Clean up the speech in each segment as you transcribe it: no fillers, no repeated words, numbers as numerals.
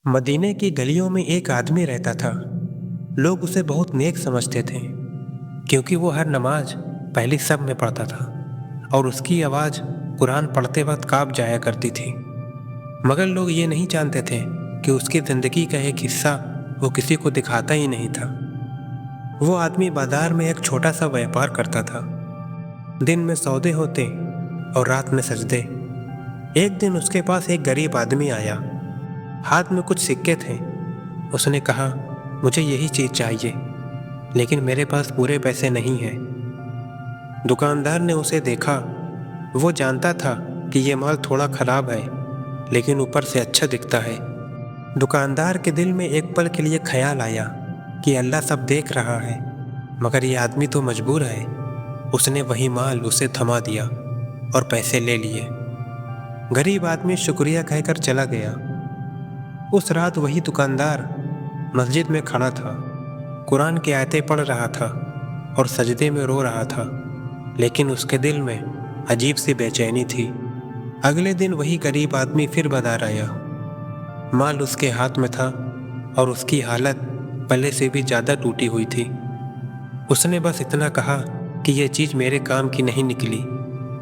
मदीने की गलियों में एक आदमी रहता था। लोग उसे बहुत नेक समझते थे क्योंकि वो हर नमाज पहली सब में पढ़ता था और उसकी आवाज़ कुरान पढ़ते वक्त काँप जाया करती थी। मगर लोग ये नहीं जानते थे कि उसकी ज़िंदगी का एक हिस्सा वो किसी को दिखाता ही नहीं था। वो आदमी बाजार में एक छोटा सा व्यापार करता था। दिन में सौदे होते और रात में सजदे। एक दिन उसके पास एक गरीब आदमी आया, हाथ में कुछ सिक्के थे। उसने कहा, मुझे यही चीज़ चाहिए, लेकिन मेरे पास पूरे पैसे नहीं हैं। दुकानदार ने उसे देखा। वो जानता था कि ये माल थोड़ा खराब है, लेकिन ऊपर से अच्छा दिखता है। दुकानदार के दिल में एक पल के लिए ख्याल आया कि अल्लाह सब देख रहा है, मगर ये आदमी तो मजबूर है। उसने वही माल उसे थमा दिया और पैसे ले लिए। गरीब आदमी शुक्रिया कहकर चला गया। उस रात वही दुकानदार मस्जिद में खड़ा था, कुरान की आयतें पढ़ रहा था और सजदे में रो रहा था, लेकिन उसके दिल में अजीब सी बेचैनी थी। अगले दिन वही गरीब आदमी फिर बाजार आया। माल उसके हाथ में था और उसकी हालत पहले से भी ज़्यादा टूटी हुई थी। उसने बस इतना कहा कि यह चीज़ मेरे काम की नहीं निकली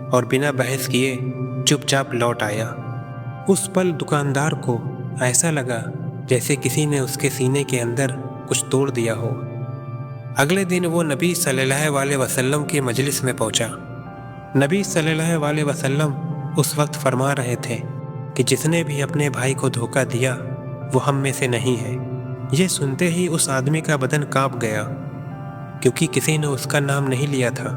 और बिना बहस किए चुपचाप लौट आया। उस पल दुकानदार को ऐसा लगा जैसे किसी ने उसके सीने के अंदर कुछ तोड़ दिया हो। अगले दिन वो नबी सल्लल्लाहु अलैहि वसल्लम की मजलिस में पहुंचा। नबी सल्लल्लाहु अलैहि वसल्लम उस वक्त फरमा रहे थे कि जिसने भी अपने भाई को धोखा दिया वो हम में से नहीं है। ये सुनते ही उस आदमी का बदन कांप गया, क्योंकि किसी ने उसका नाम नहीं लिया था,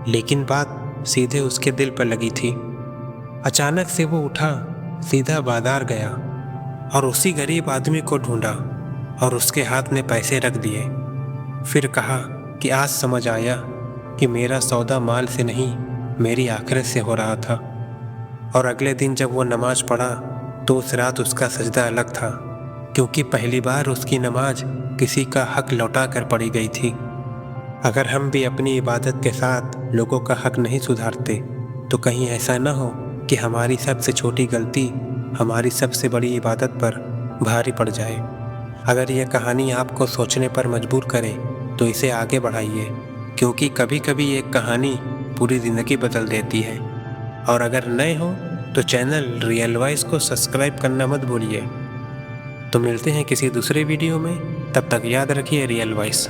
लेकिन बात सीधे उसके दिल पर लगी थी। अचानक से वो उठा, सीधा बाजार गया और उसी गरीब आदमी को ढूंढा और उसके हाथ में पैसे रख दिए। फिर कहा कि आज समझ आया कि मेरा सौदा माल से नहीं, मेरी आखिरत से हो रहा था। और अगले दिन जब वो नमाज पढ़ा तो उस रात उसका सजदा अलग था, क्योंकि पहली बार उसकी नमाज किसी का हक लौटा कर पड़ी गई थी। अगर हम भी अपनी इबादत के साथ लोगों का हक नहीं सुधारते तो कहीं ऐसा न हो कि हमारी सबसे छोटी गलती हमारी सबसे बड़ी इबादत पर भारी पड़ जाए। अगर यह कहानी आपको सोचने पर मजबूर करे तो इसे आगे बढ़ाइए, क्योंकि कभी कभी एक कहानी पूरी ज़िंदगी बदल देती है। और अगर नए हो तो चैनल रियल वॉइस को सब्सक्राइब करना मत भूलिए। तो मिलते हैं किसी दूसरे वीडियो में, तब तक याद रखिए रियल वॉइस।